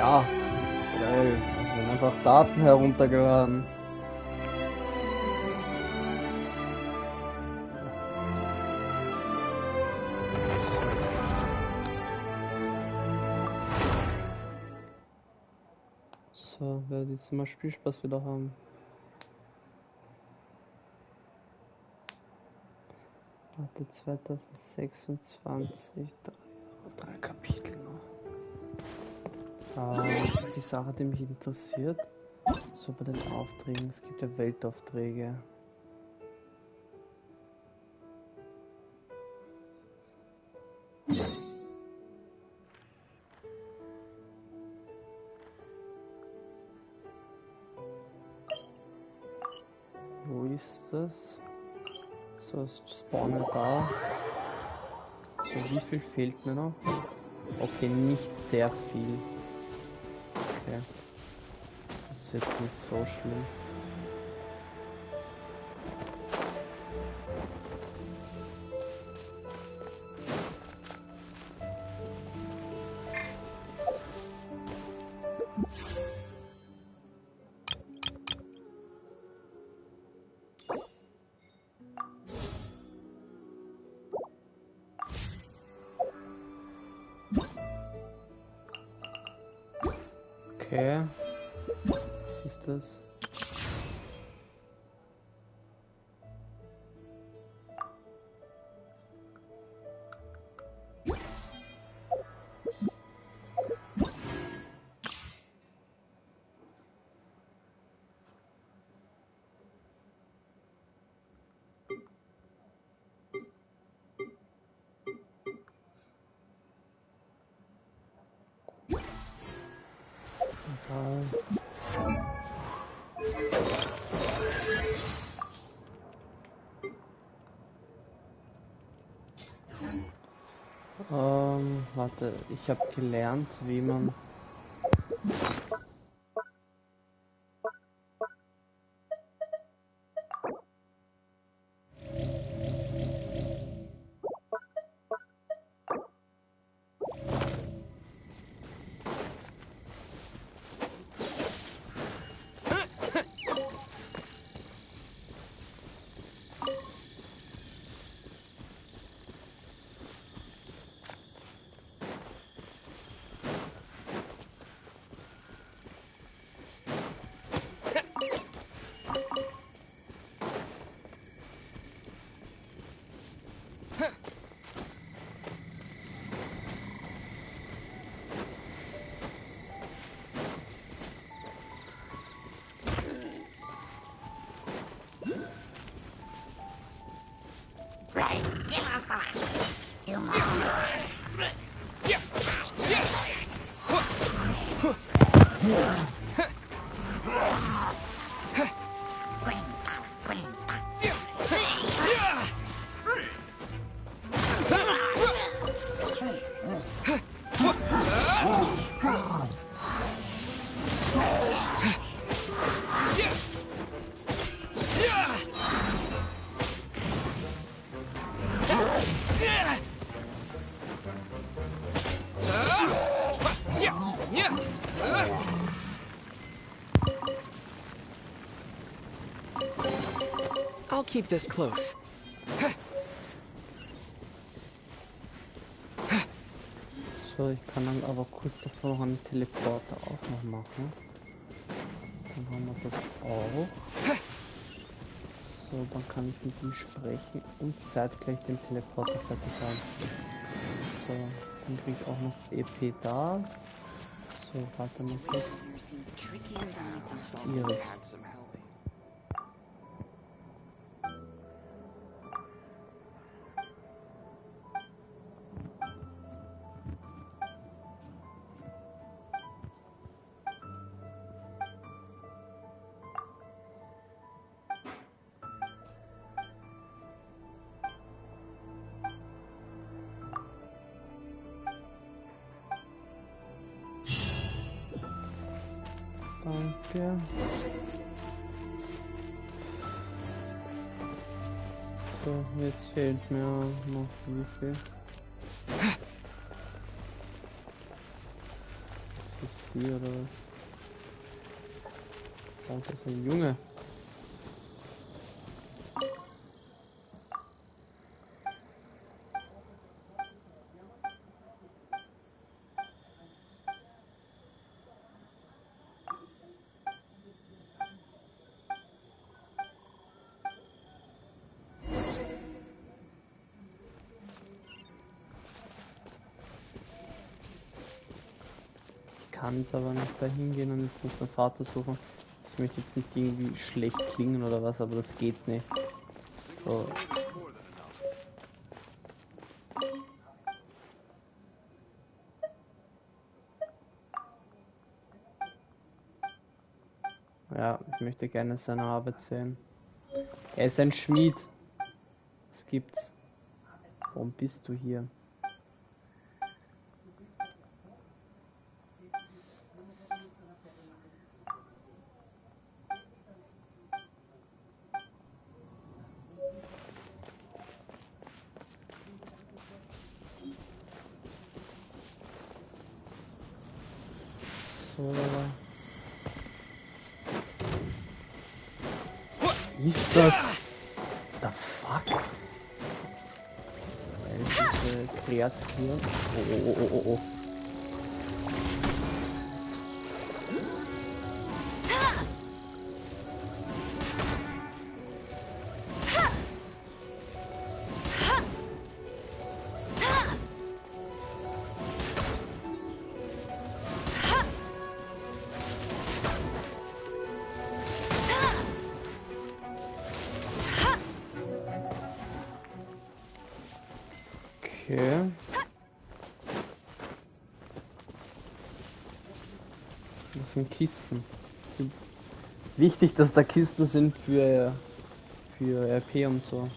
Ja, geil. Also einfach Daten heruntergeladen. So, werde jetzt mal Spielspaß wieder haben. Warte, 2026, drei Kapitel noch. Die Sache, die mich interessiert, so bei den Aufträgen, es gibt ja Weltaufträge. Wo ist das? So, es spawnen da. So, wie viel fehlt mir noch? Okay, nicht sehr viel. Okay. Das ist jetzt nicht so schlimm. Okay. Was ist das? Warte, ich habe gelernt, wie man I'll keep this close. So, ich kann dann aber kurz davor noch einen Teleporter auch noch machen. Dann haben wir das auch. So, dann kann ich mit ihm sprechen und zeitgleich den Teleporter fertig haben. So, dann kriege ich auch noch EP da. So, warte mal kurz. Iris. Danke. So, jetzt fehlt mir noch wie viel? Das ist sie oder was? Warum ist das ein Junge? Ich kann es aber nicht da hingehen und jetzt nicht den Vater suchen. Ich möchte jetzt nicht irgendwie schlecht klingen oder was, aber das geht nicht. So. Ja, ich möchte gerne seine Arbeit sehen. Er ist ein Schmied. Was gibt's? Warum bist du hier? So. Was ist das? The fuck? Diese Kreatur. Oh. Okay. Das sind Kisten. Wichtig, dass da Kisten sind für RP und so.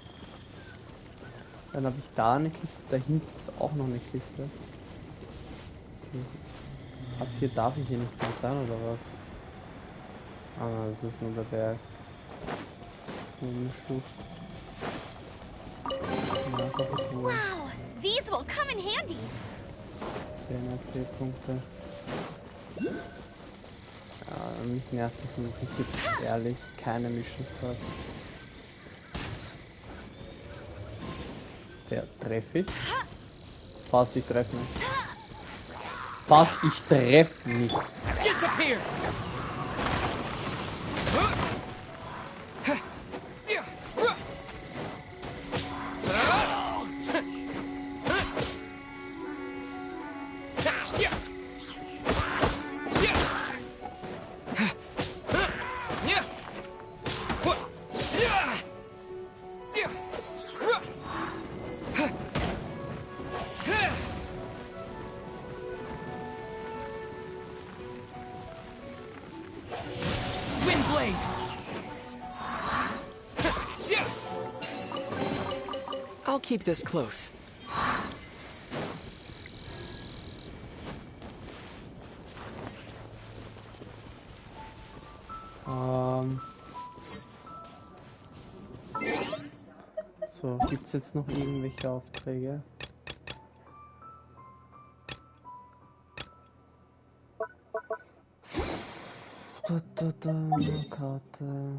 Dann habe ich da eine Kiste, da hinten ist auch noch eine Kiste. Ab hier darf ich hier nicht mehr sein, oder was? Ah, das ist nur der Berg. Wow, these will come in handy. 10 RP-Punkte. Ja, mich nervt es, dass ich jetzt ehrlich keine Missions habe. Der treffe ich. Passt, ich treffe nicht. Passt, ich treffe nicht. Disappear! I'll keep this close. So, gibt's jetzt noch irgendwelche Aufträge? Karte.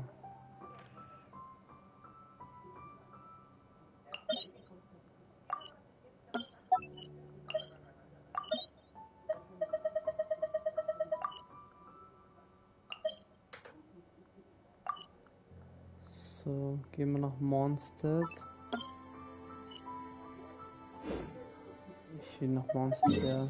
So, gehen wir nach Mondstadt. Ich will nach Mondstadt, ja.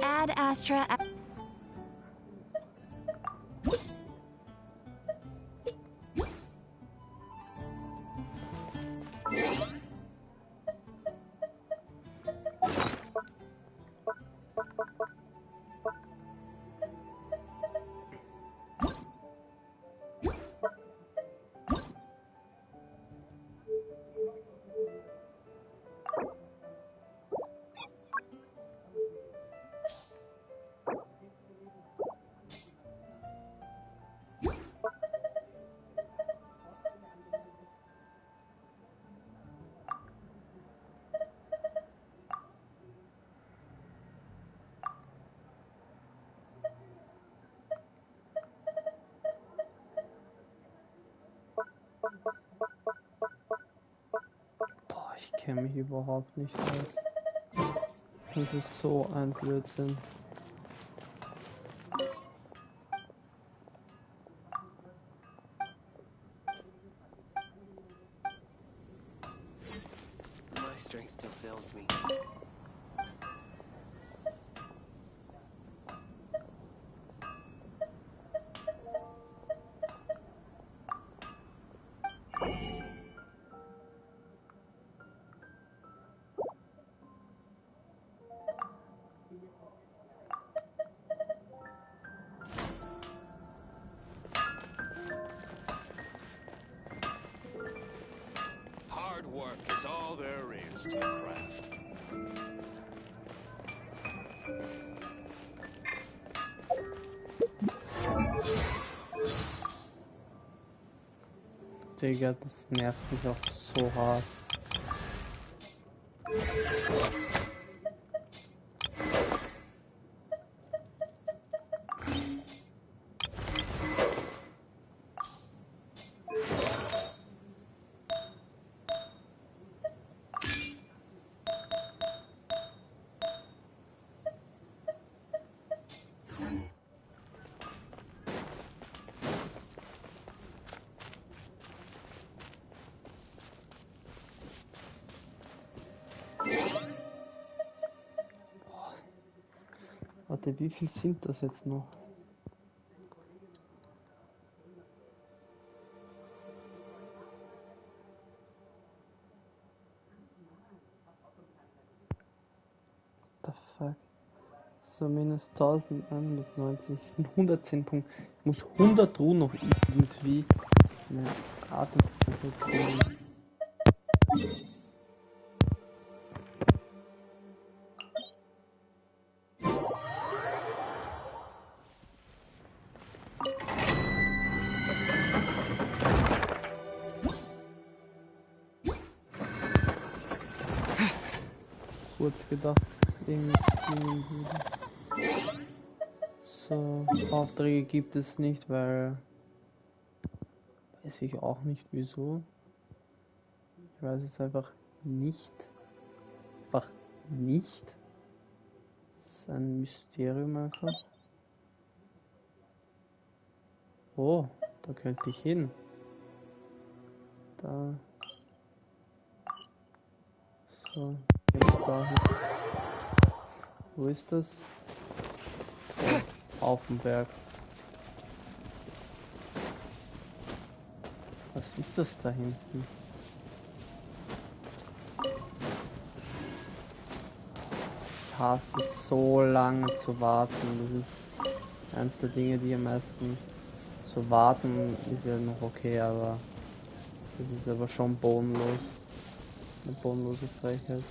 Ad Astra. Boah, ich kenne mich überhaupt nicht aus. Das ist so ein Blödsinn. My strength still fails me. Hard work is all there is to the craft. Digga, das nervt mich auch so hart. Warte, wie viel sind das jetzt noch? What the fuck? So, minus 1190 sind 110 Punkte. Ich muss 100 Ruhen noch irgendwie eine Art und Weise kriegen. Kurz gedacht, dass irgendwie klingen würde. So, Aufträge gibt es nicht, weil weiß ich auch nicht wieso. Ich weiß es einfach nicht. Einfach nicht. Das ist ein Mysterium einfach. Oh, da könnte ich hin. Da. So, jetzt da hin. Wo ist das? Oh, auf dem Berg. Was ist das da hinten? Ich hasse es so lange zu warten. Das ist eins der Dinge, die am meisten so warten ist ja noch okay, aber das ist aber schon bodenlos. Eine bodenlose Frechheit.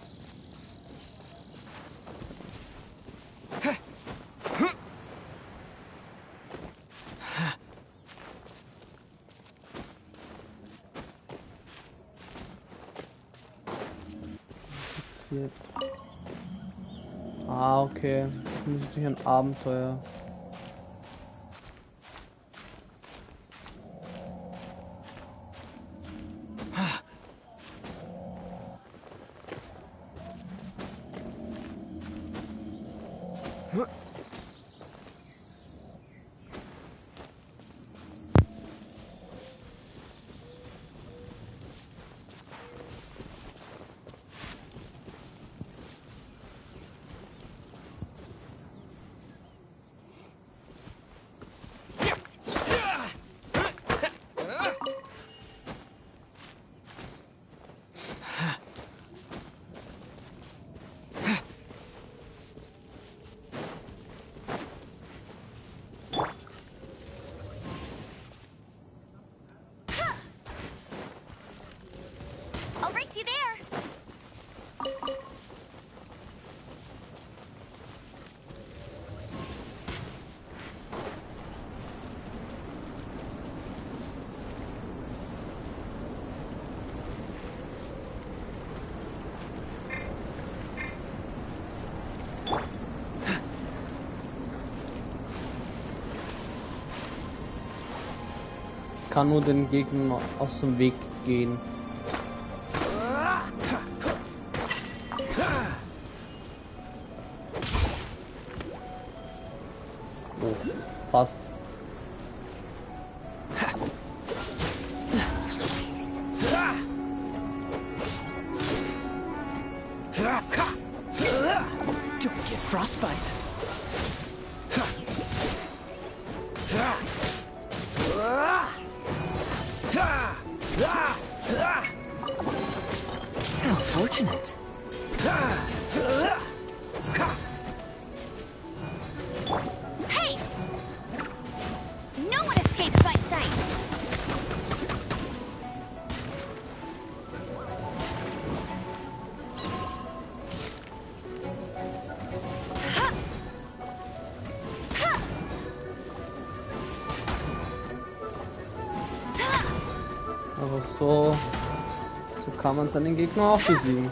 Hier. Ah, okay. Das ist natürlich ein Abenteuer. I'll race you there. Ich kann nur den Gegner aus dem Weg gehen. Oh, fast. Don't get frostbite. How fortunate. Hey! No one escapes my sights. Aber so kann man seinen Gegner auch besiegen.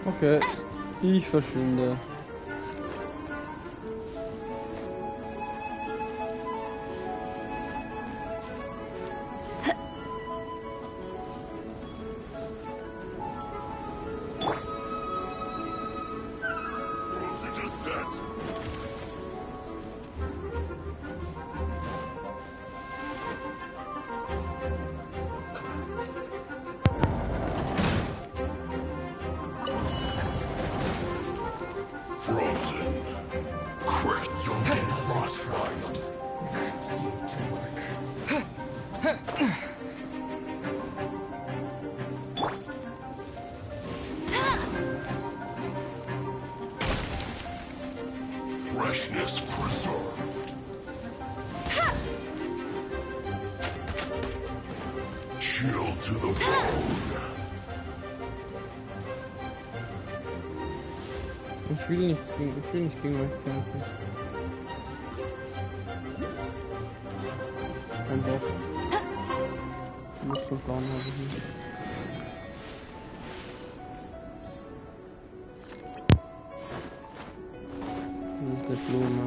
Okay, ich verschwinde. Frozen. Quit. You'll get frostbite. That seemed to work. Freshness preserved. Chill to the bone. Ich will nicht gegen euch kämpfen. Kein Bock. Nicht so Plan habe ich nicht. Das ist eine Blume.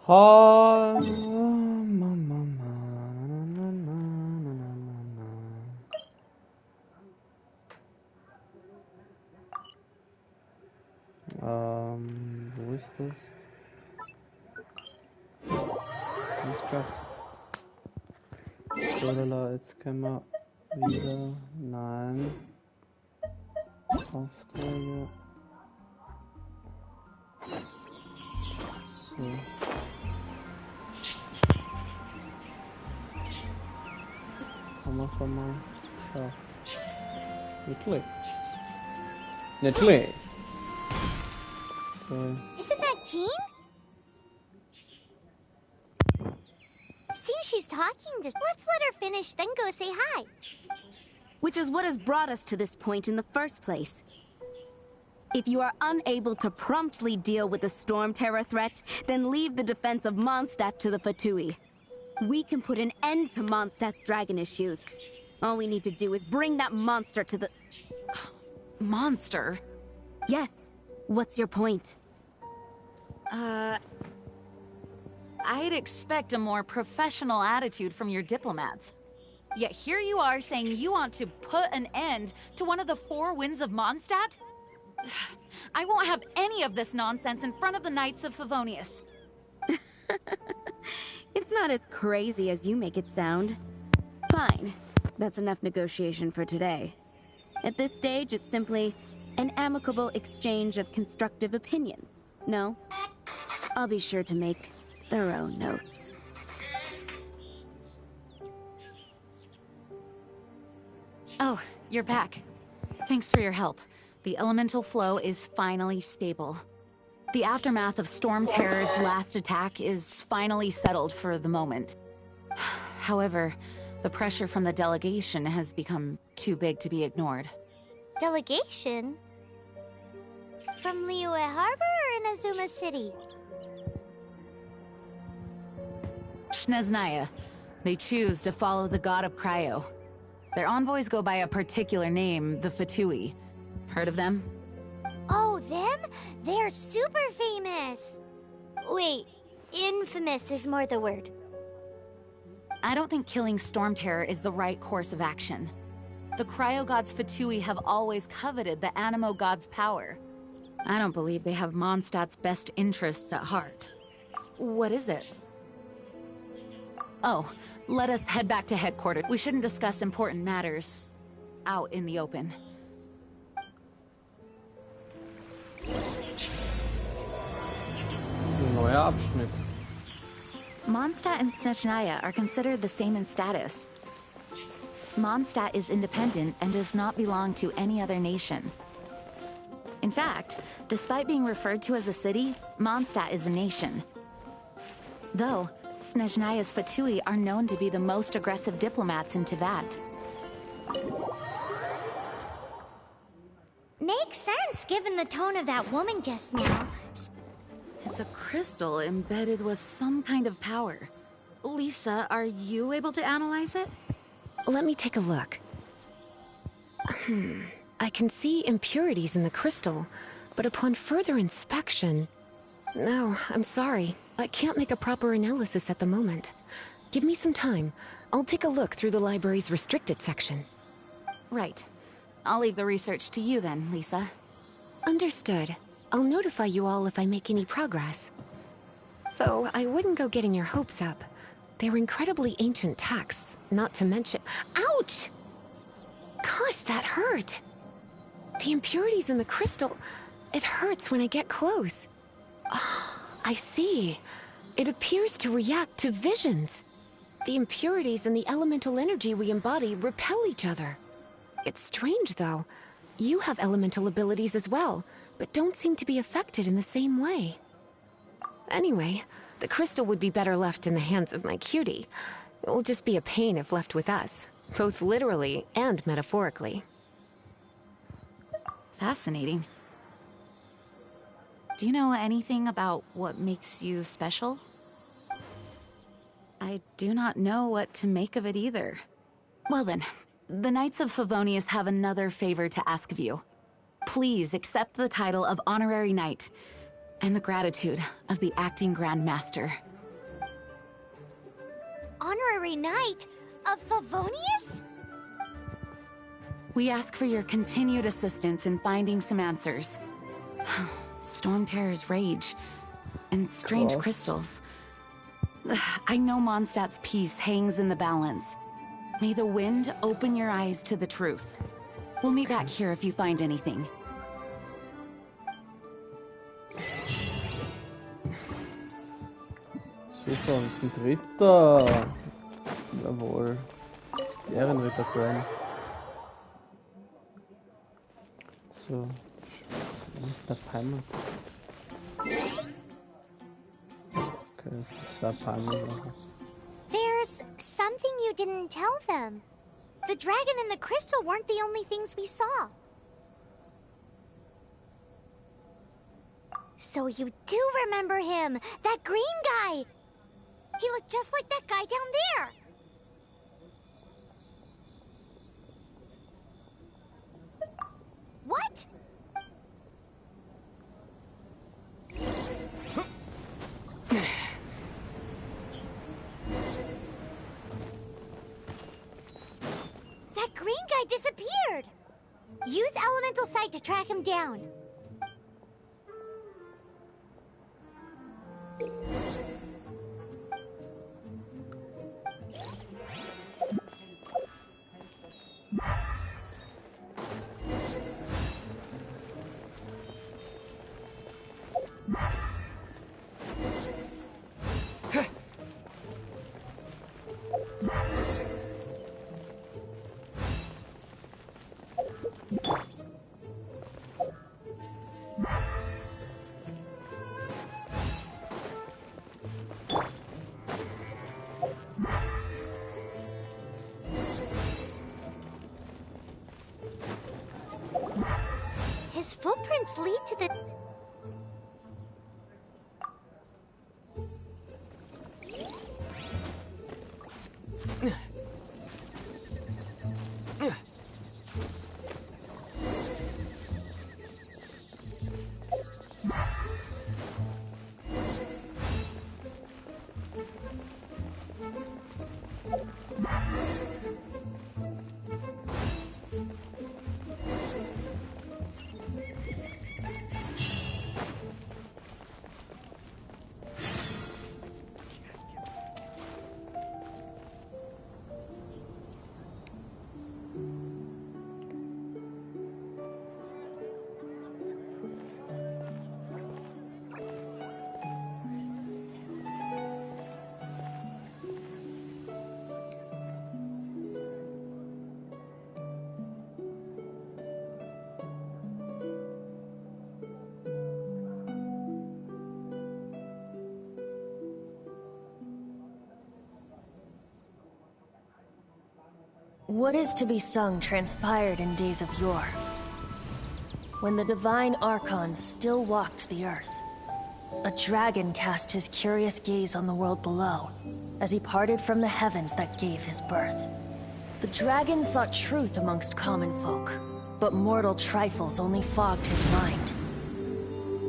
Ha, Mama, wo ist das? Das gedacht. So, lala, jetzt können wir wieder. Nein. Aufträge. So. Haben wir es einmal geschafft. Natürlich. Natürlich. So. Isn't that Jean? Seems she's talking to... Let's let her finish, then go say hi. Which is what has brought us to this point in the first place. If you are unable to promptly deal with the Storm Terror threat, then leave the defense of Mondstadt to the Fatui. We can put an end to Mondstadt's dragon issues. All we need to do is bring that monster to the... Monster? Yes. What's your point? I'd expect a more professional attitude from your diplomats. Yet here you are saying you want to put an end to one of the four winds of Mondstadt? I won't have any of this nonsense in front of the Knights of Favonius. It's not as crazy as you make it sound. Fine. That's enough negotiation for today. At this stage, it's simply an amicable exchange of constructive opinions. No? I'll be sure to make thorough notes. Oh, you're back. Thanks for your help. The elemental flow is finally stable. The aftermath of Storm Terror's last attack is finally settled for the moment. However, the pressure from the delegation has become too big to be ignored. Delegation? From Liyue Harbor or Inazuma City? Snezhnaya. They choose to follow the god of Cryo. Their envoys go by a particular name, the Fatui. Heard of them? Oh, them? They're super famous! Wait, infamous is more the word. I don't think killing Storm Terror is the right course of action. The Cryo God's Fatui have always coveted the Animo God's power. I don't believe they have Mondstadt's best interests at heart. What is it? Oh, let us head back to headquarters. We shouldn't discuss important matters out in the open. Neuer Abschnitt. Mondstadt and Snezhnaya are considered the same in status. Mondstadt is independent and does not belong to any other nation. In fact, despite being referred to as a city, Mondstadt is a nation. Though, Snezhnaya's Fatui are known to be the most aggressive diplomats in Teyvat. Makes sense, given the tone of that woman just now. It's a crystal embedded with some kind of power. Lisa, are you able to analyze it? Let me take a look. I can see impurities in the crystal, but upon further inspection... No, I'm sorry. I can't make a proper analysis at the moment. Give me some time. I'll take a look through the library's restricted section. Right. I'll leave the research to you then, Lisa. Understood. I'll notify you all if I make any progress. Though, I wouldn't go getting your hopes up. They're incredibly ancient texts, not to mention... Ouch! Gosh, that hurt! The impurities in the crystal... It hurts when I get close. Ah, I see. It appears to react to visions. The impurities and the elemental energy we embody repel each other. It's strange, though. You have elemental abilities as well, but don't seem to be affected in the same way. Anyway, the crystal would be better left in the hands of my cutie. It will just be a pain if left with us, both literally and metaphorically. Fascinating. Do you know anything about what makes you special? I do not know what to make of it either. Well then, the Knights of Favonius have another favor to ask of you. Please accept the title of Honorary Knight, and the gratitude of the Acting Grand Master. Honorary Knight of Favonius? We ask for your continued assistance in finding some answers. Storm Terror's rage, and strange Gross. crystals. I know Mondstadt's peace hangs in the balance. May the wind open your eyes to the truth. We'll meet back here if you find anything. Super, wir sind Ritter. Jawohl. Die Ehrenritter Crown. So. Wo ist der Palmer? Okay, das sind zwei Palmer. There's something you didn't tell them. The dragon and the crystal weren't the only things we saw. So you do remember him, that green guy. He looked just like that guy down there. What? That green guy disappeared. Use elemental sight to track him down. His footprints lead to the... What is to be sung transpired in days of yore, when the divine archons still walked the earth. A dragon cast his curious gaze on the world below, as he parted from the heavens that gave his birth. The dragon sought truth amongst common folk, but mortal trifles only fogged his mind.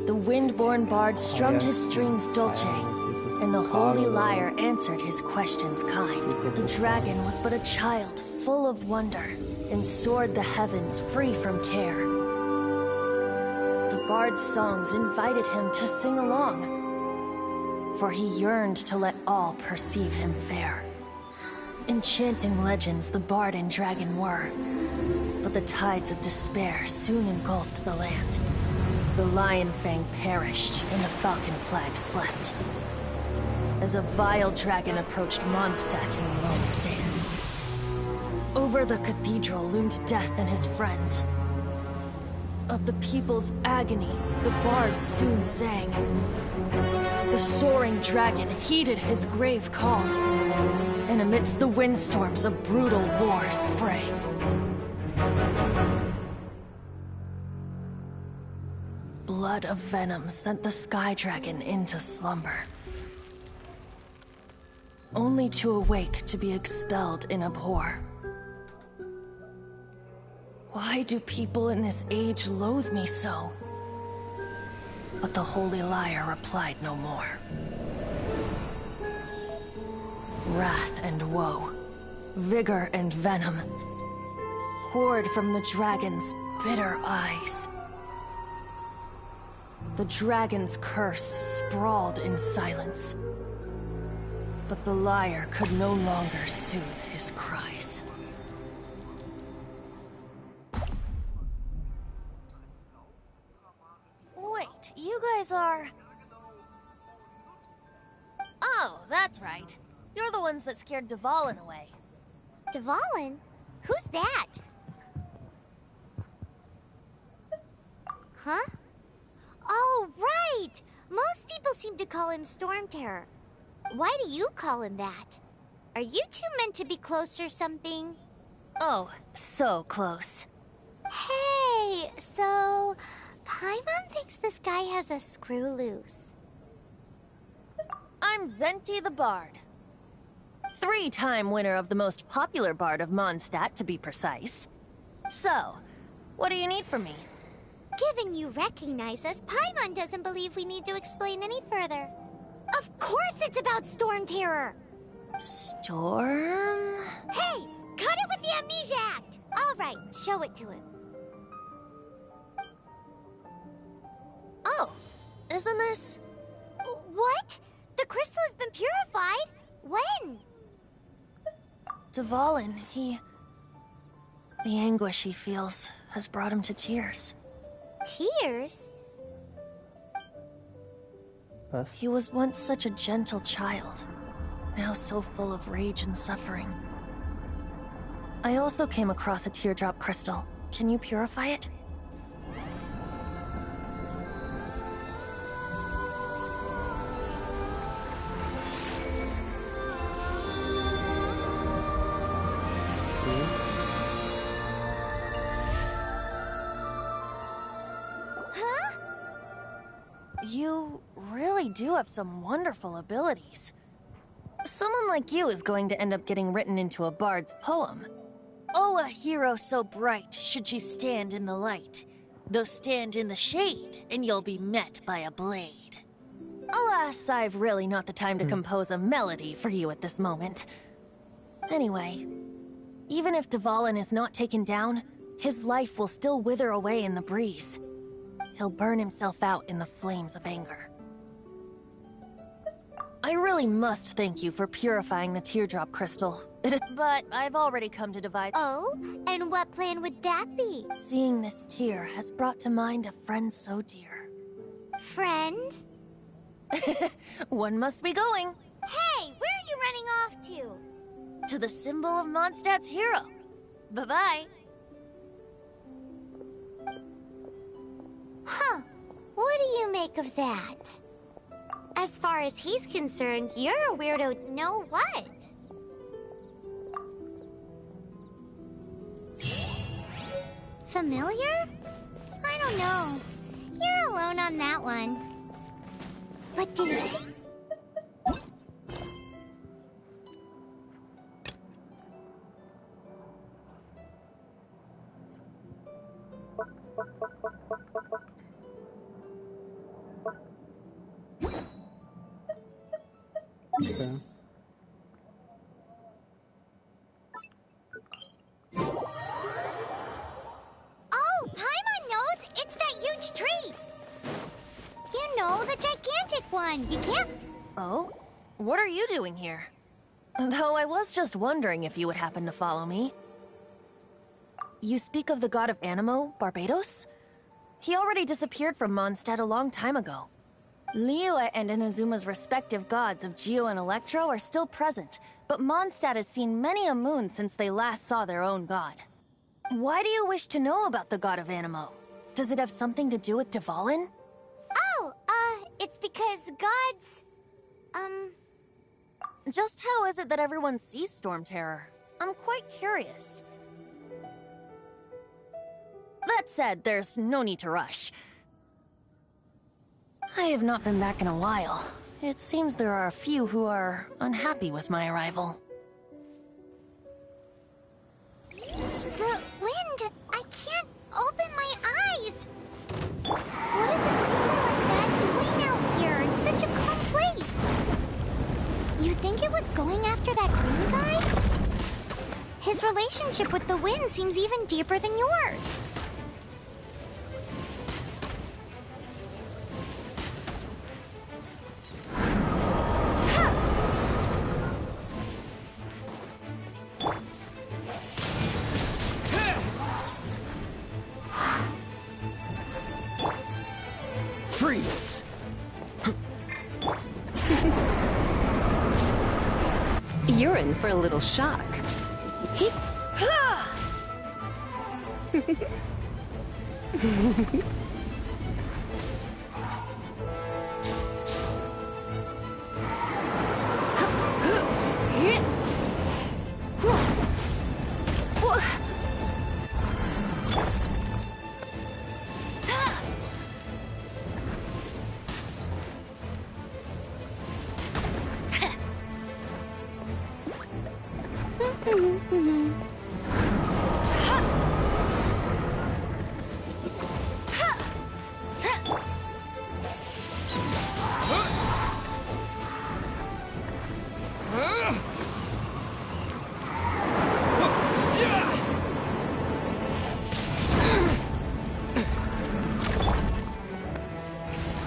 The wind-born bard strummed his strings dulce, and the holy lyre answered his questions kind. The dragon was but a child, full of wonder, and soared the heavens free from care. The bard's songs invited him to sing along, for he yearned to let all perceive him fair. Enchanting legends the bard and dragon were, but the tides of despair soon engulfed the land. The lion fang perished, and the falcon flag slept, as a vile dragon approached Mondstadt in lone stand. Over the cathedral loomed death and his friends. Of the people's agony, the bards soon sang. The soaring dragon heeded his grave calls, and amidst the windstorms a brutal war sprang. Blood of venom sent the sky dragon into slumber, only to awake to be expelled in abhor. Why do people in this age loathe me so? But the holy lyre replied no more. Wrath and woe, vigor and venom, poured from the dragon's bitter eyes. The dragon's curse sprawled in silence, But the liar could no longer soothe his cries. Wait, you guys are... Oh, that's right. You're the ones that scared Dvalin away. Dvalin? Who's that? Huh? Oh, right! Most people seem to call him Storm Terror. Why do you call him that? Are you two meant to be close or something? Oh, so close. Hey, so... Paimon thinks this guy has a screw loose. I'm Venti the Bard. 3-time winner of the most popular bard of Mondstadt, to be precise. So, what do you need from me? Given you recognize us, Paimon doesn't believe we need to explain any further. Of course it's about Storm Terror! Storm? Hey! Cut it with the Amnesia Act! Alright, show it to him. Oh, isn't this... What? The crystal has been purified? When? Dvalin, the anguish he feels has brought him to tears. Tears? Was? He was once such a gentle child, now so full of rage and suffering. I also came across a teardrop crystal. Can you purify it? Huh? You really do have some wonderful abilities. Someone like you is going to end up getting written into a bard's poem. Oh, a hero so bright should she stand in the light, though stand in the shade, and you'll be met by a blade. Alas, I've really not the time to compose a melody for you at this moment. Anyway, even if Dvalin is not taken down, his life will still wither away in the breeze. He'll burn himself out in the flames of anger. I really must thank you for purifying the teardrop crystal. But I've already come to divide. Oh? And what plan would that be? Seeing this tear has brought to mind a friend so dear. Friend? One must be going. Hey, where are you running off to? To the symbol of Mondstadt's hero. Bye-bye. Huh. What do you make of that? As far as he's concerned, you're a weirdo no what? Familiar? I don't know. You're alone on that one. But did he... Okay. Oh, Paimon knows! It's that huge tree! You know, the gigantic one. You can't... Oh? What are you doing here? Though I was just wondering if you would happen to follow me. You speak of the god of Animo, Barbados? He already disappeared from Mondstadt a long time ago. Liyue and Inazuma's respective gods of Geo and Electro are still present, but Mondstadt has seen many a moon since they last saw their own god. Why do you wish to know about the god of Animo? Does it have something to do with Dvalin? Oh, it's because gods... Just how is it that everyone sees Storm Terror? I'm quite curious. That said, there's no need to rush. I have not been back in a while. It seems there are a few who are unhappy with my arrival. The wind! I can't open my eyes! What is a creature like that doing out here in such a calm place? You think it was going after that green guy? His relationship with the wind seems even deeper than yours. You're in for a little shock.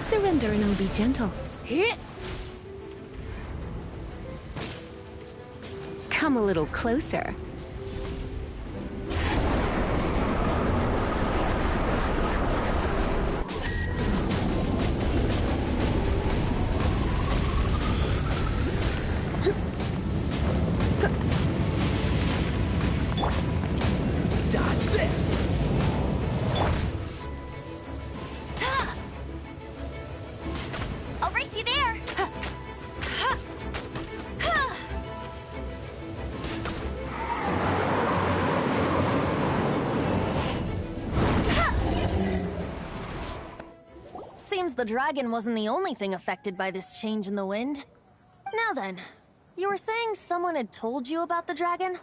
Surrender and I'll be gentle. Come a little closer. Dodge this! I'll race you there. Seems the dragon wasn't the only thing affected by this change in the wind. Now then, you were saying someone had told you about the dragon?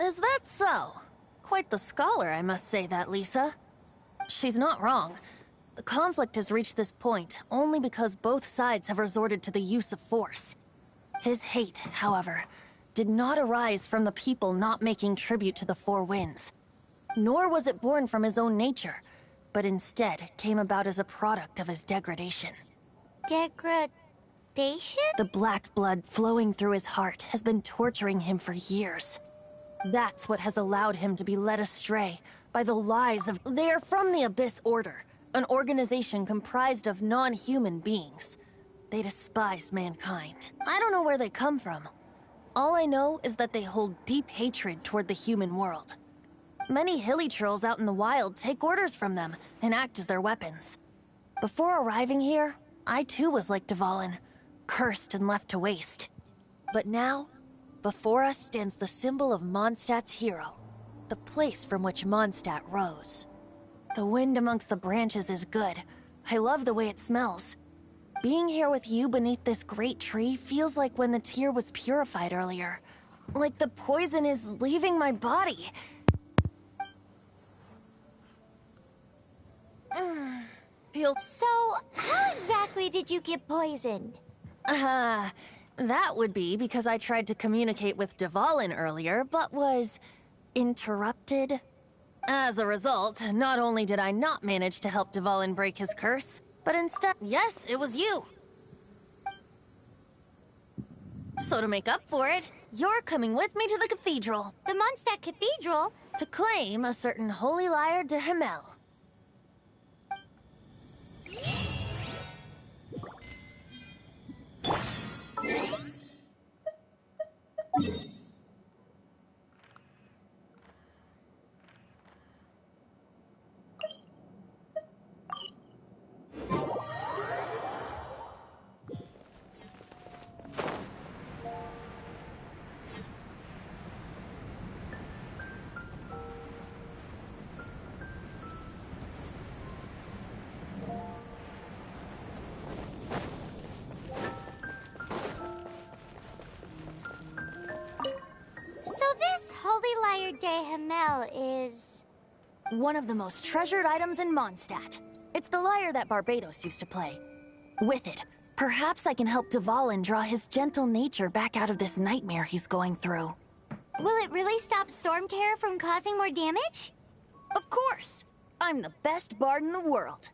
Is that so? Quite the scholar, I must say that, Lisa. She's not wrong. The conflict has reached this point only because both sides have resorted to the use of force. His hate, however, did not arise from the people not making tribute to the Four Winds. Nor was it born from his own nature, but instead came about as a product of his degradation. Degradation? The black blood flowing through his heart has been torturing him for years. That's what has allowed him to be led astray by the lies of... They are from the Abyss Order, an organization comprised of non-human beings. They despise mankind. I don't know where they come from. All I know is that they hold deep hatred toward the human world. Many hilly trolls out in the wild take orders from them and act as their weapons. Before arriving here, I too was like Dvalin, cursed and left to waste. But now, before us stands the symbol of Mondstadt's hero, the place from which Mondstadt rose. The wind amongst the branches is good. I love the way it smells. Being here with you beneath this great tree feels like when the tear was purified earlier. Like the poison is leaving my body. Feels... So, how exactly did you get poisoned? That would be because I tried to communicate with Dvalin earlier, but was interrupted. As a result, not only did I not manage to help Dvalin break his curse, but instead, yes, it was you. So to make up for it, you're coming with me to the cathedral. The Mondstadt Cathedral? To claim a certain holy lyre de Himmel. De Himmel is... one of the most treasured items in Mondstadt. It's the lyre that Barbados used to play. With it, perhaps I can help Dvalin draw his gentle nature back out of this nightmare he's going through. Will it really stop Storm Terror from causing more damage? Of course! I'm the best bard in the world.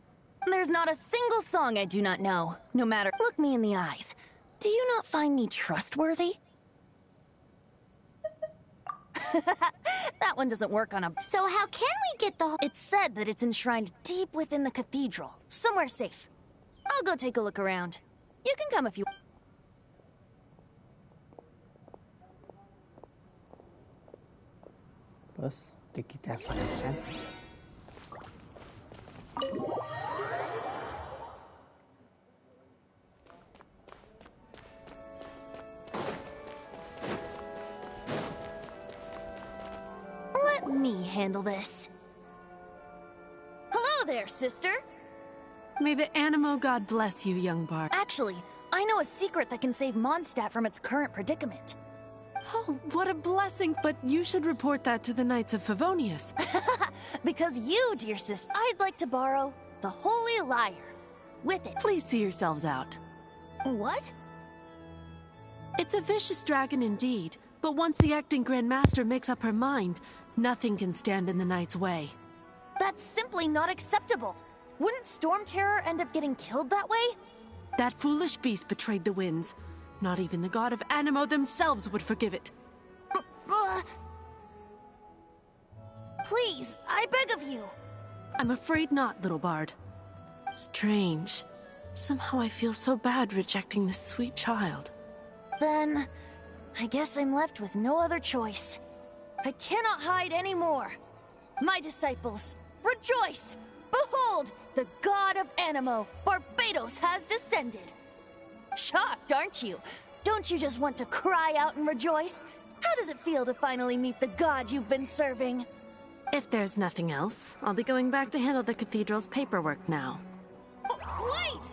There's not a single song I do not know, no matter... Look me in the eyes. Do you not find me trustworthy? That one doesn't work on a... So how can we get the... It's said that it's enshrined deep within the cathedral, somewhere safe. I'll go take a look around. You can come if you... Was? Der geht einfach nicht rein. Let me handle this. Hello there, sister. May the Animo god bless you, young bard. Actually, I know a secret that can save Mondstadt from its current predicament. Oh, what a blessing! But you should report that to the Knights of Favonius. Because you, dear sister, I'd like to borrow the Holy Lyre. With it. Please see yourselves out. What? It's a vicious dragon indeed, but once the acting Grand Master makes up her mind, nothing can stand in the Knight's way. That's simply not acceptable. Wouldn't Storm Terror end up getting killed that way? That foolish beast betrayed the winds. Not even the god of Animo themselves would forgive it. Please, I beg of you. I'm afraid not, little bard. Strange. Somehow I feel so bad rejecting this sweet child. Then, I guess I'm left with no other choice. I cannot hide anymore. My disciples, rejoice! Behold, the god of Animo, Barbados, has descended. Shocked, aren't you? Don't you just want to cry out and rejoice? How does it feel to finally meet the god you've been serving? If there's nothing else, I'll be going back to handle the cathedral's paperwork now. Oh, wait!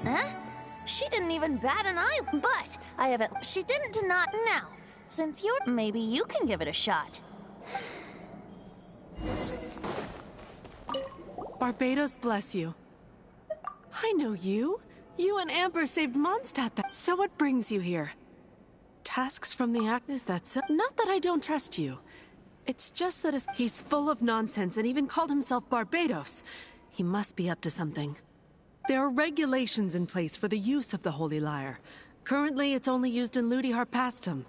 Huh? She didn't even bat an eye, but I have it. She didn't not now. Since you're, maybe you can give it a shot. Barbados bless you. I know you. You and Amber saved Mondstadt. So what brings you here? Tasks from the act is that so? Not that I don't trust you. It's just that he's full of nonsense and even called himself Barbados. He must be up to something. There are regulations in place for the use of the Holy Lyre. Currently, it's only used in Ludi Harpastum.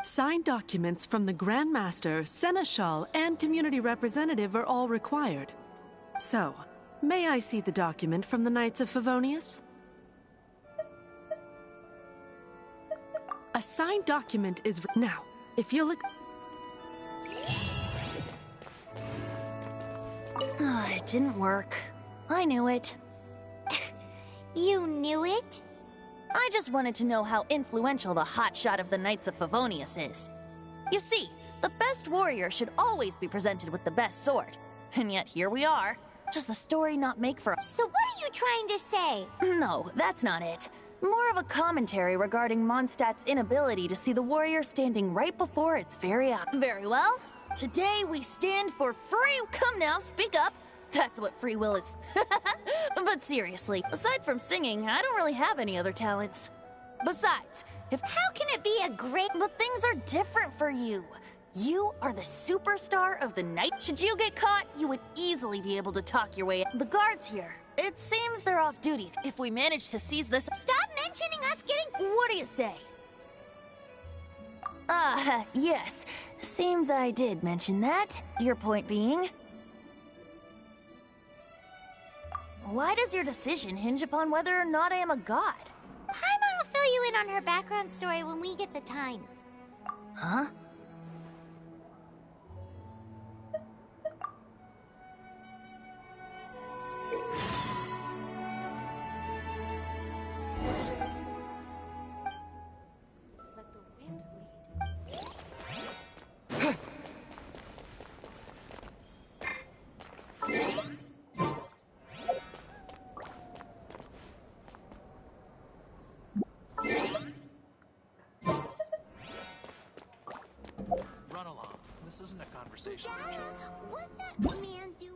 Signed documents from the Grand Master, Seneschal, and Community Representative are all required. So, may I see the document from the Knights of Favonius? A signed document is... Now, if you'll look... It didn't work. I knew it. You knew it? I just wanted to know how influential the hotshot of the Knights of Favonius is. You see, the best warrior should always be presented with the best sword. And yet here we are. Does the story not make for... So what are you trying to say? No, that's not it. More of a commentary regarding Mondstadt's inability to see the warrior standing right before its very eyes. Very well. Today we stand for free... Come now, speak up. That's what free will is. But seriously, aside from singing, I don't really have any other talents. Besides, if... How can it be a great... But things are different for you. You are the superstar of the night. Should you get caught, you would easily be able to talk your way... The guards here, it seems they're off duty. If we manage to seize this... Stop mentioning us getting... What do you say? Yes. Seems I did mention that. Your point being... Why does your decision hinge upon whether or not I am a god? Paimon will fill you in on her background story when we get the time. Huh? Let the wind lead. Run along. This isn't a conversation for children. What's that man doing?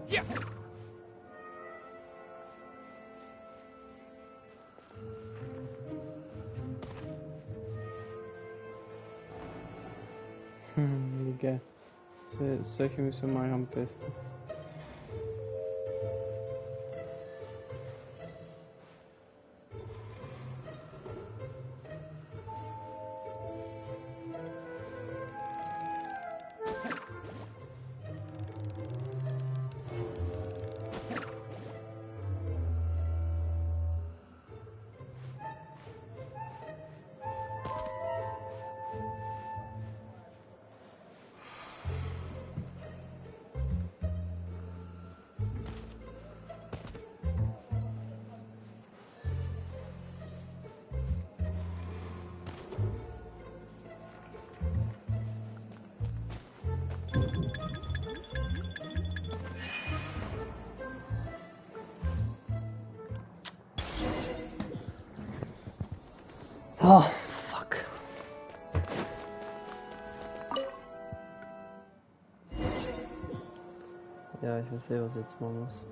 Yeah. Ligge. Solche müssen wir mal am besten. Oh, fuck. Ja, ich weiß eh, was ich jetzt machen muss.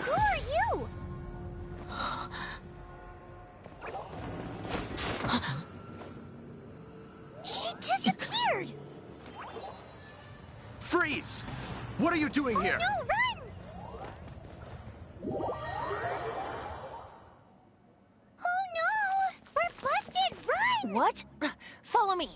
Who are you? She disappeared! Freeze! What are you doing here? No, run! Oh no! We're busted! Run! What? Follow me.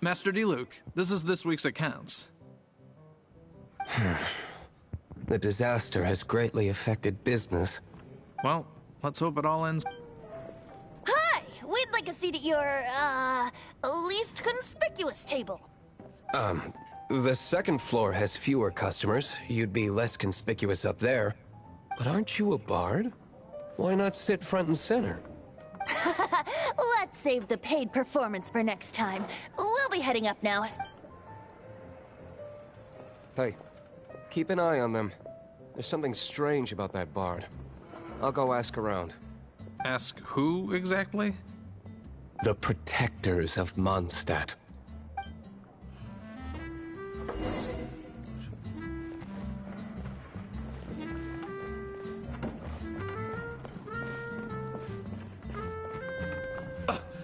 Master D. Luke, this is this week's accounts. The disaster has greatly affected business. Well, let's hope it all ends. Hi! We'd like a seat at your, least conspicuous table. The second floor has fewer customers. You'd be less conspicuous up there. But aren't you a bard? Why not sit front and center? Let's save the paid performance for next time. We'll be heading up now. Hey, keep an eye on them. There's something strange about that bard. I'll go ask around. Ask who exactly? The protectors of Mondstadt.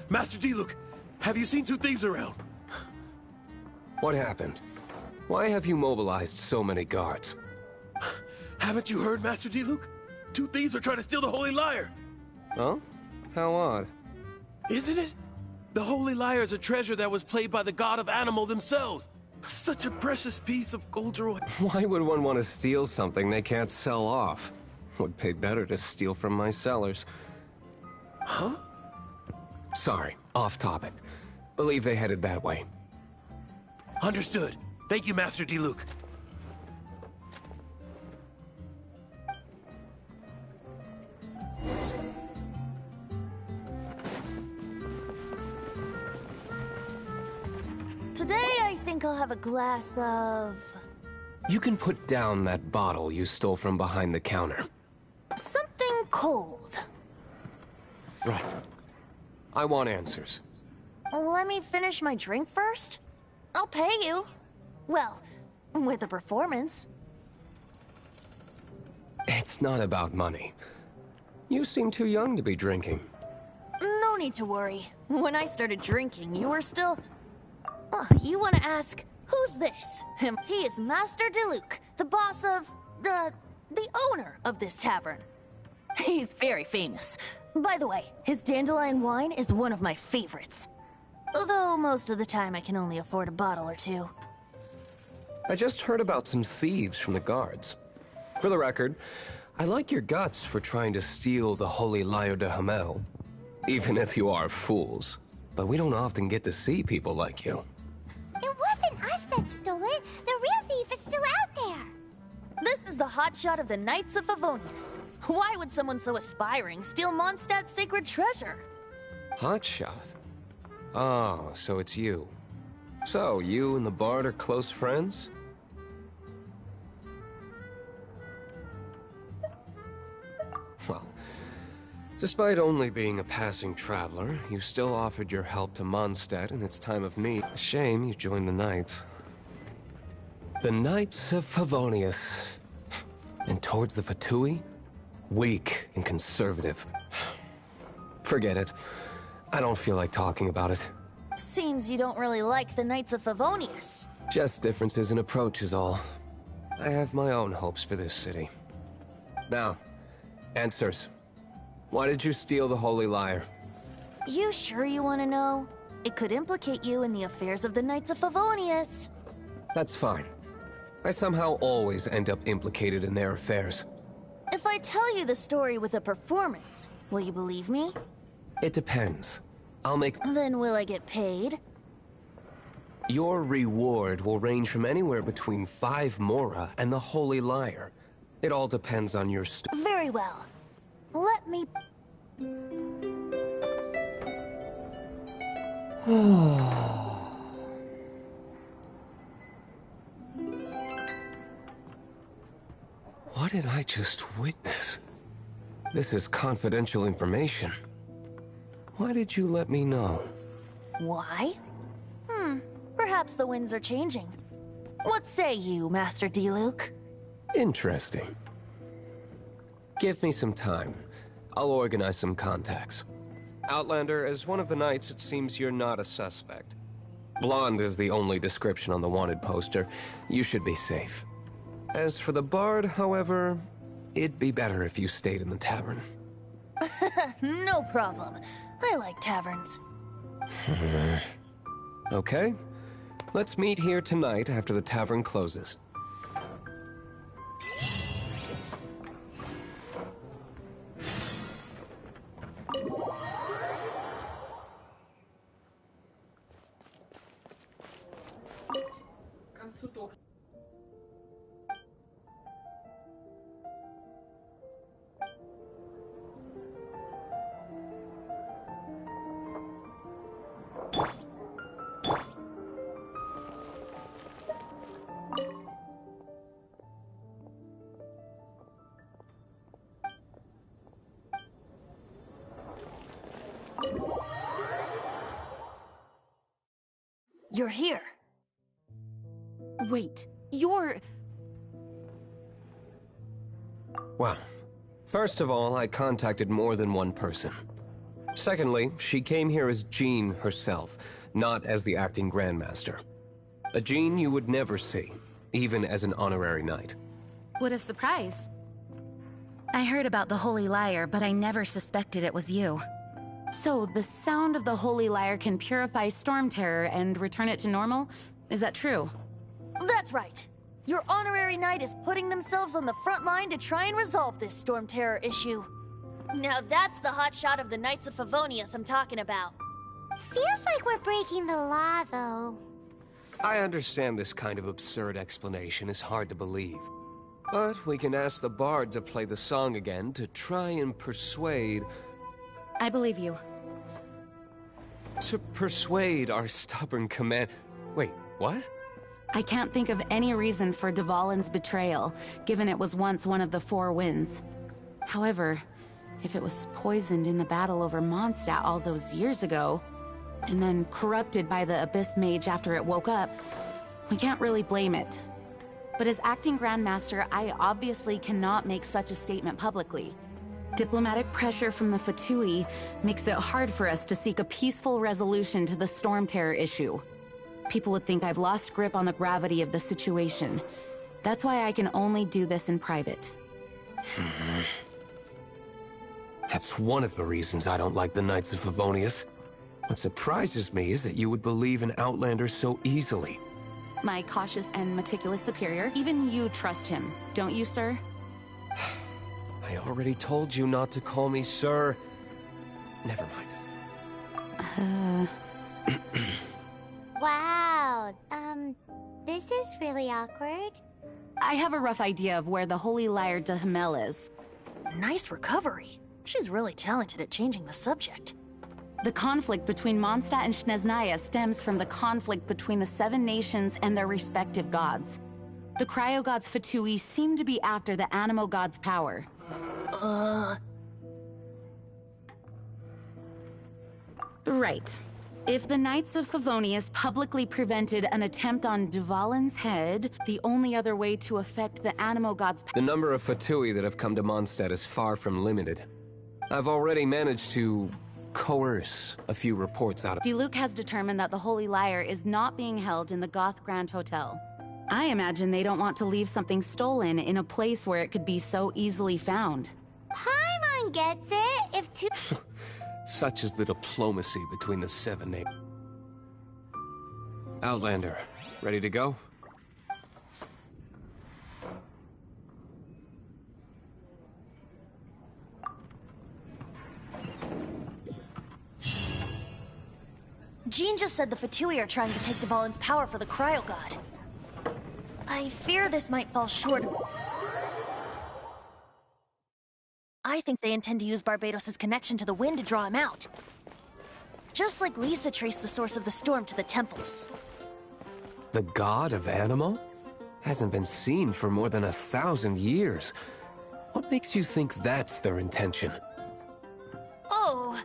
Master D-Luke, have you seen two thieves around? What happened? Why have you mobilized so many guards? Haven't you heard, Master D-Luke? Two thieves are trying to steal the Holy Lyre. Huh? How odd. Isn't it? The Holy Lyre is a treasure that was played by the god of animal themselves. Such a precious piece of Goldroy. Why would one want to steal something they can't sell off? Would pay better to steal from my sellers. Huh? Sorry, off topic. Believe they headed that way. Understood. Thank you, Master D-Luke. Today, I think I'll have a glass of... You can put down that bottle you stole from behind the counter. something cold. Right. I want answers. Let me finish my drink first. I'll pay you. Well, with a performance. It's not about money. You seem too young to be drinking. No need to worry. When I started drinking, you were still... you want to ask, who's this? Him. He is Master DeLuke, the boss of... the owner of this tavern. He's very famous. By the way, his dandelion wine is one of my favorites. Although most of the time I can only afford a bottle or two. I just heard about some thieves from the guards. For the record, I like your guts for trying to steal the Holy Lyre de Hamel. Even if you are fools. But we don't often get to see people like you. It wasn't us that stole it. The real thief is still out there. This is the hotshot of the Knights of Favonius. Why would someone so aspiring steal Mondstadt's sacred treasure? Hotshot? Oh, so it's you. So, you and the bard are close friends? Well, despite only being a passing traveler, you still offered your help to Mondstadt in its time of need. A shame you joined the Knights. The Knights of Favonius. And towards the Fatui? Weak and conservative. Forget it. I don't feel like talking about it. Seems you don't really like the Knights of Favonius. Just differences in approach is all. I have my own hopes for this city. Now, answers. Why did you steal the Holy Lyre? You sure you want to know? It could implicate you in the affairs of the Knights of Favonius. That's fine. I somehow always end up implicated in their affairs. If I tell you the story with a performance, will you believe me? It depends. I'll make... Then will I get paid? Your reward will range from anywhere between 5 Mora and the Holy Lyre. It all depends on your Very well. Let me... What did I just witness? This is confidential information. Why did you let me know? Why? Perhaps the winds are changing. What say you, Master D-Luke? Interesting. Give me some time. I'll organize some contacts. Outlander, as one of the knights, it seems you're not a suspect. Blonde is the only description on the wanted poster. You should be safe. As for the bard, however, it'd be better if you stayed in the tavern. No problem. I like taverns. Okay. Let's meet here tonight after the tavern closes. You're here. Wait, you're... Well, first of all, I contacted more than one person. Secondly, she came here as Jean herself, not as the acting Grandmaster. A Jean you would never see, even as an honorary knight. What a surprise. I heard about the Holy Lyre, but I never suspected it was you. So, the sound of the Holy Lyre can purify Storm Terror and return it to normal? Is that true? That's right. Your honorary knight is putting themselves on the front line to try and resolve this Storm Terror issue. Now that's the hotshot of the Knights of Favonius I'm talking about. Feels like we're breaking the law, though. I understand this kind of absurd explanation is hard to believe. But we can ask the bard to play the song again to try and persuade... I believe you. To persuade our stubborn command... Wait, what? I can't think of any reason for Dvalin's betrayal, given it was once one of the Four Winds. However, if it was poisoned in the battle over Mondstadt all those years ago, and then corrupted by the Abyss Mage after it woke up, we can't really blame it. But as acting Grandmaster, I obviously cannot make such a statement publicly. Diplomatic pressure from the Fatui makes it hard for us to seek a peaceful resolution to the Storm Terror issue. People would think I've lost grip on the gravity of the situation. That's why I can only do this in private. That's one of the reasons I don't like the Knights of Favonius. What surprises me is that you would believe an Outlander so easily. My cautious and meticulous superior, even you trust him, don't you, sir? I already told you not to call me sir. Never mind. Wow, this is really awkward. I have a rough idea of where the Holy Lyre de Himmel is. Nice recovery. She's really talented at changing the subject. The conflict between Mondstadt and Snezhnaya stems from the conflict between the Seven Nations and their respective gods. The cryo-gods Fatui seem to be after the Animo god's power. Right. If the Knights of Favonius publicly prevented an attempt on Dvalin's head, the only other way to affect the Animo god's The number of Fatui that have come to Mondstadt is far from limited. I've already managed to coerce a few reports out of... Diluc has determined that the Holy Lyre is not being held in the Goth Grand Hotel. I imagine they don't want to leave something stolen in a place where it could be so easily found. Paimon gets it, if two... Such is the diplomacy between the Seven Nations. Outlander, ready to go? Jean just said the Fatui are trying to take Dvalin's power for the Cryo God. I fear this might fall short of... I think they intend to use Barbados' connection to the wind to draw him out. Just like Lisa traced the source of the storm to the temples. The god of Animo? Hasn't been seen for more than 1,000 years. What makes you think that's their intention? Oh...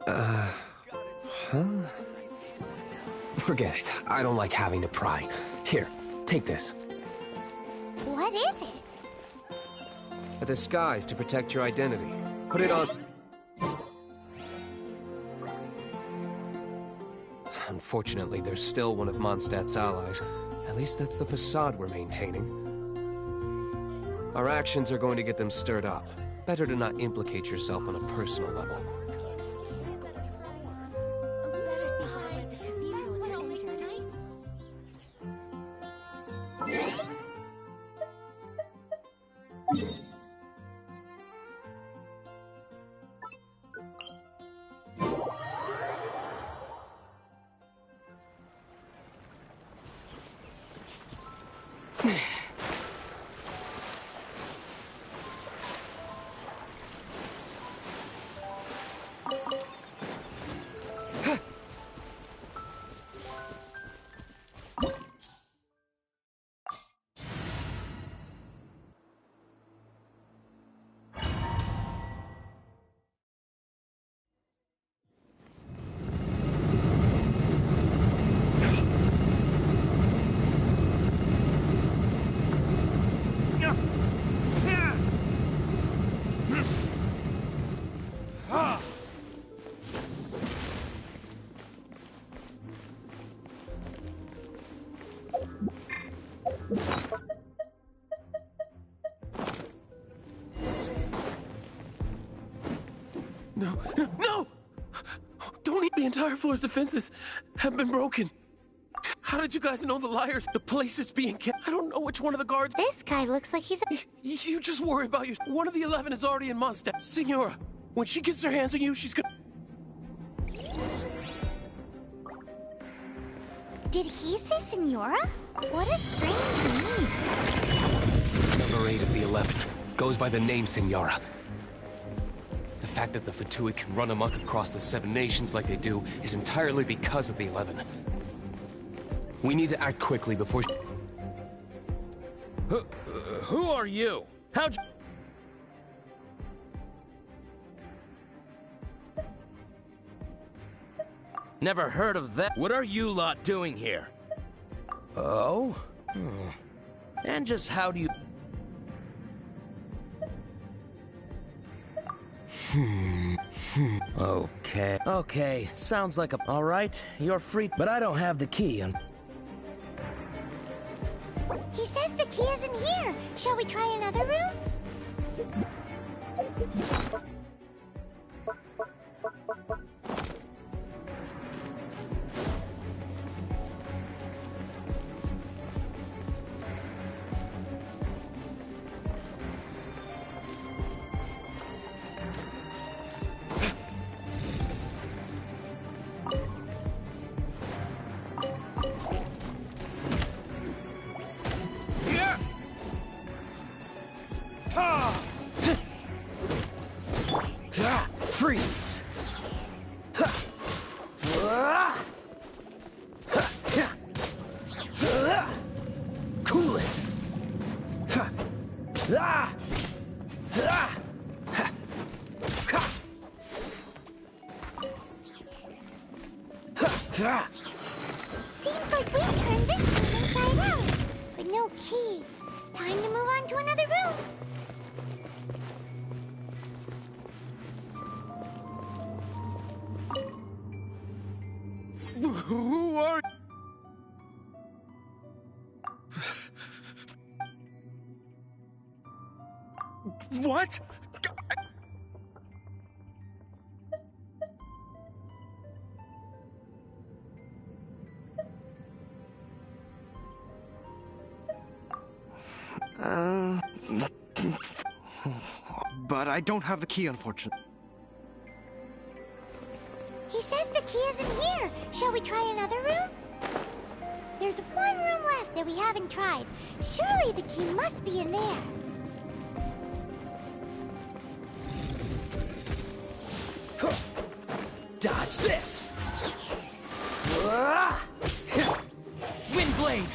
Huh? Forget it. I don't like having to pry. Here, take this. What is it? A disguise to protect your identity. Put it on... Unfortunately, there's still one of Mondstadt's allies. At least that's the facade we're maintaining. Our actions are going to get them stirred up. Better to not implicate yourself on a personal level. No, no, no! Don't eat. The entire floor's defenses have been broken. How did you guys know the liars? The place is being kept. I don't know which one of the guards. This guy looks like he's a... You just worry about your... One of the 11 is already in Mondstadt. Signora, when she gets her hands on you, she's gonna... Did he say Senora? What a strange name. Number 8 of the 11 goes by the name Signora. The fact that the Fatui can run amok across the 7 nations like they do is entirely because of the 11. We need to act quickly before... Who are you? How'd you... Never heard of that. What are you lot doing here? Oh? And just how do you... Okay, sounds like a... Alright, you're free, but I don't have the key and... He says the key isn't here. Shall we try another room? Freeze! Cool it! Seems like we turned this room inside out. But no key. Time to move on to another room. Who are... What? But I don't have the key, unfortunately. He says the key isn't here. Shall we try another room? There's one room left that we haven't tried. Surely the key must be in there. Dodge this! Windblade!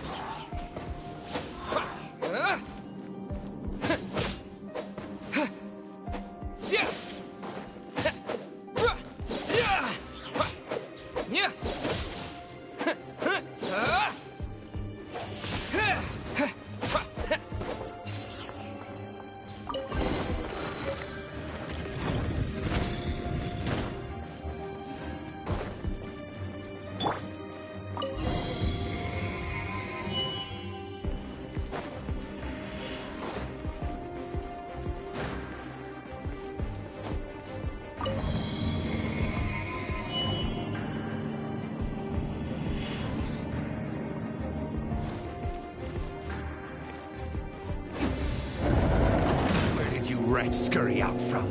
I'd scurry out from.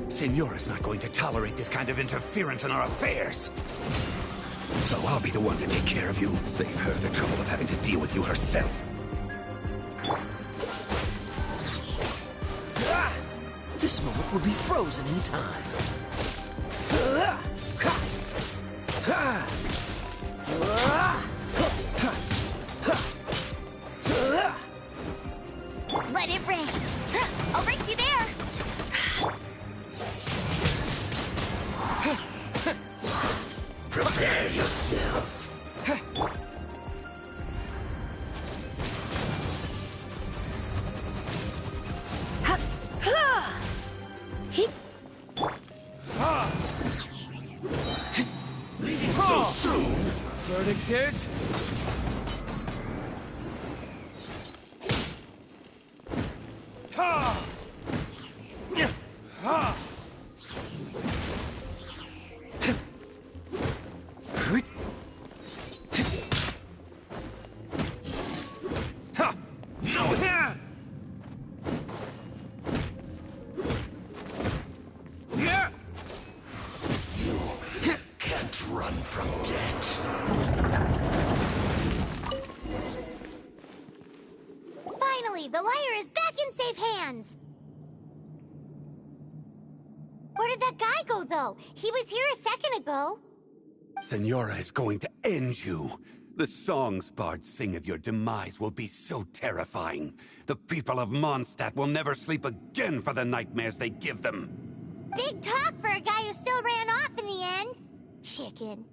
Senora's not going to tolerate this kind of interference in our affairs. So I'll be the one to take care of you. Save her the trouble of having to deal with you herself. This moment will be frozen in time. Let it rain. I'll race you there. Prepare yourself. Leaving so soon? Verdict is... Can't run from death. Finally, the lyre is back in safe hands. Where did that guy go, though? He was here a second ago. Senora is going to end you. The songs bards sing of your demise will be so terrifying. The people of Mondstadt will never sleep again for the nightmares they give them. Big talk for a guy who still ran off in the end. Chicken.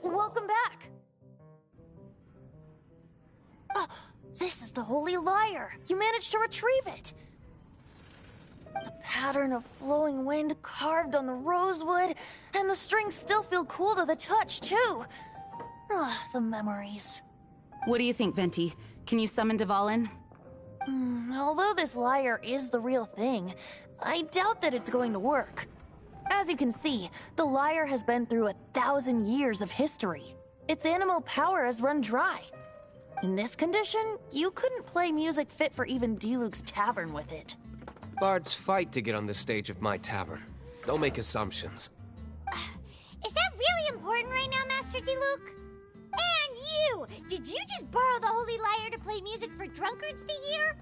Welcome back! Oh, this is the Holy Lyre! You managed to retrieve it! The pattern of flowing wind carved on the rosewood, and the strings still feel cool to the touch, too! Ah, the memories. What do you think, Venti? Can you summon Dvalin? Although this lyre is the real thing, I doubt that it's going to work. As you can see, the lyre has been through 1,000 years of history. Its animal power has run dry. In this condition, you couldn't play music fit for even Diluc's tavern with it. Bards fight to get on the stage of my tavern. Don't make assumptions. Is that really important right now, Master Diluc? And you! Did you just borrow the Holy Lyre to play music for drunkards to hear?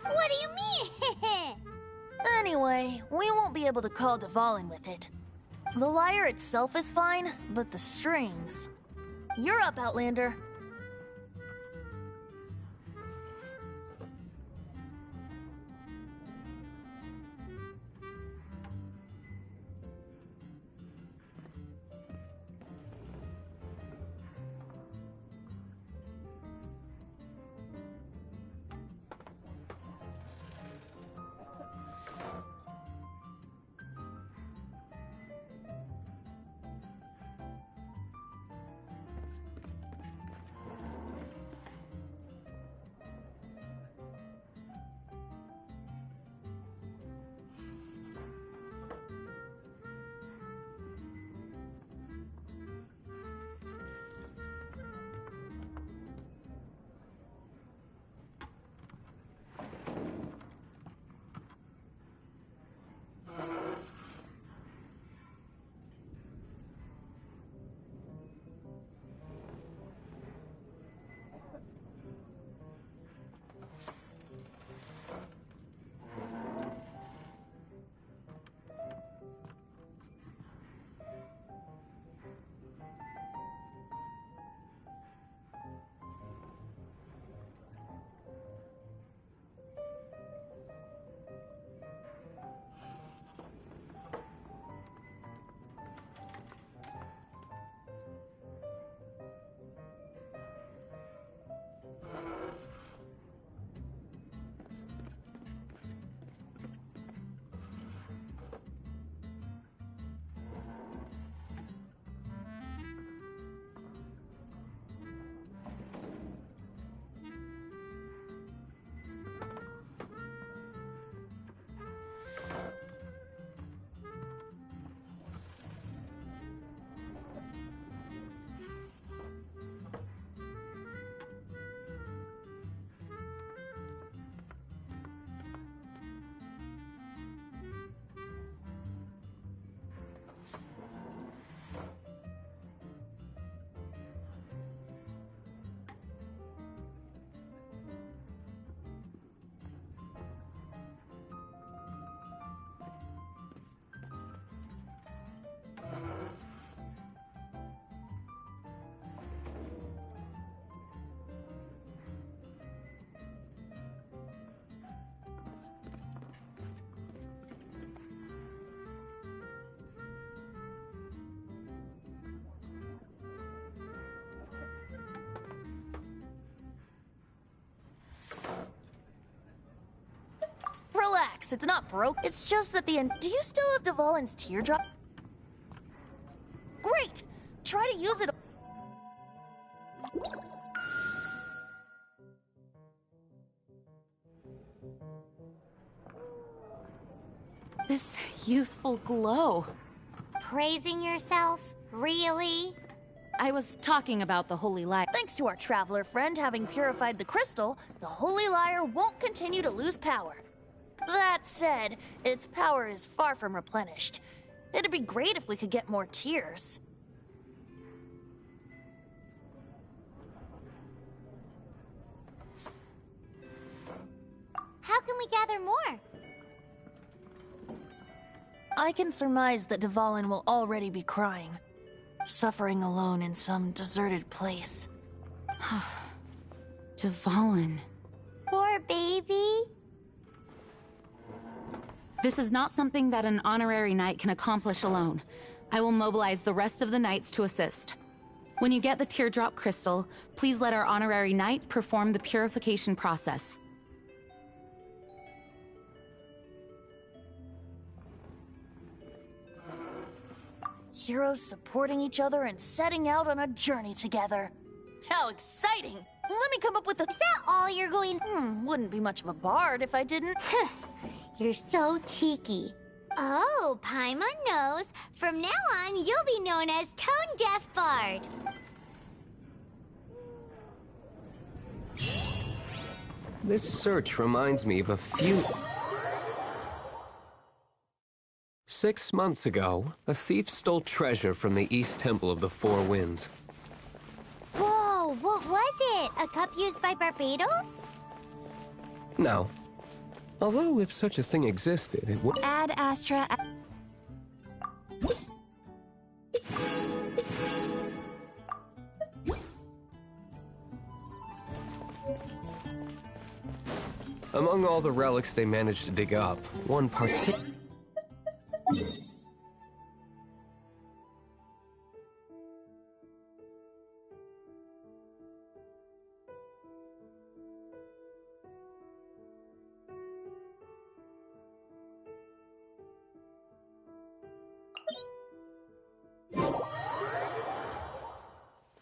What do you mean? Anyway, we won't be able to call Dvalin with it. The lyre itself is fine, but the strings... You're up, Outlander. relax. It's not broke. It's just that Do you still have Dvalin's teardrop? Great! Try to use it. This youthful glow. Praising yourself? Really? I was talking about the Holy Light. Thanks to our traveler friend having purified the crystal, the Holy Lyre won't continue to lose power. That said, its power is far from replenished. It'd be great if we could get more tears. How can we gather more? I can surmise that Dvalin will already be crying, suffering alone in some deserted place. Dvalin. Poor baby. This is not something that an honorary knight can accomplish alone. I will mobilize the rest of the knights to assist. When you get the teardrop crystal, please let our honorary knight perform the purification process. Heroes supporting each other and setting out on a journey together. How exciting! Let me come up with a— Is that all you're going— wouldn't be much of a bard if I didn't. You're so cheeky. Oh, Paimon knows. From now on, you'll be known as Tone Deaf Bard. This search reminds me of a few... 6 months ago, a thief stole treasure from the East Temple of the Four Winds. Whoa, what was it? A cup used by Barbados? No. Although, if such a thing existed, it would... Ad Astra... Among all the relics they managed to dig up, one particular...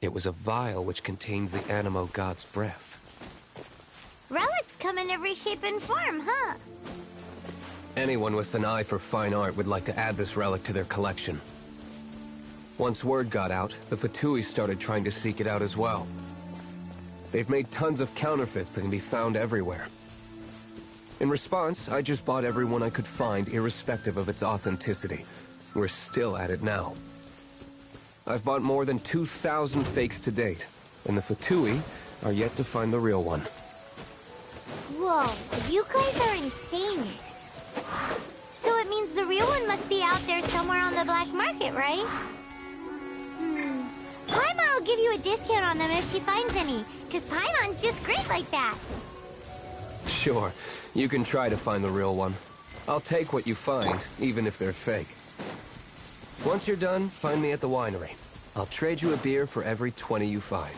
It was a vial which contained the Animo god's breath. Relics come in every shape and form, huh? Anyone with an eye for fine art would like to add this relic to their collection. Once word got out, the Fatui started trying to seek it out as well. They've made tons of counterfeits that can be found everywhere. In response, I just bought every one I could find, irrespective of its authenticity. We're still at it now. I've bought more than 2,000 fakes to date, and the Fatui are yet to find the real one. Whoa, you guys are insane. So it means the real one must be out there somewhere on the black market, right? Paimon will give you a discount on them if she finds any, because Paimon's just great like that. Sure, you can try to find the real one. I'll take what you find, even if they're fake. Once you're done, find me at the winery. I'll trade you a beer for every 20 you find.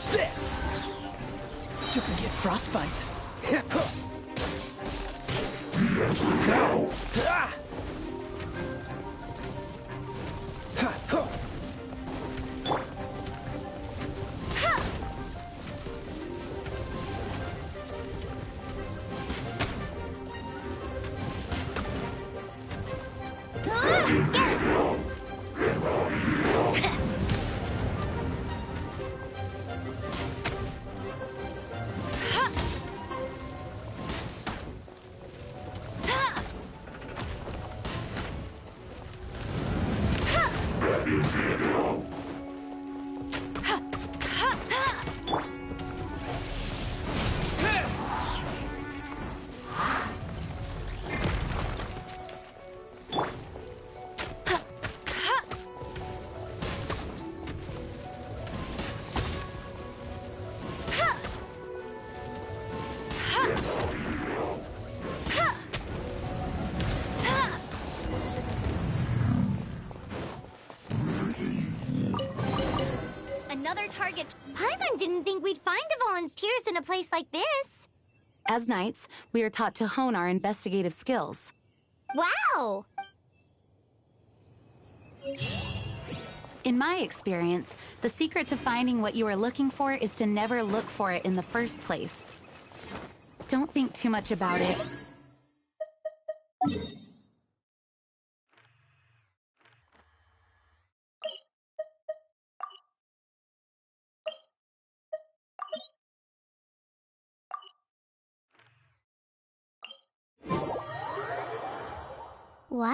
What's this? Don't get frostbite. Another target. Paimon didn't think we'd find the volunteers in a place like this. As knights, we are taught to hone our investigative skills. Wow! In my experience, the secret to finding what you are looking for is to never look for it in the first place. Don't think too much about it. What?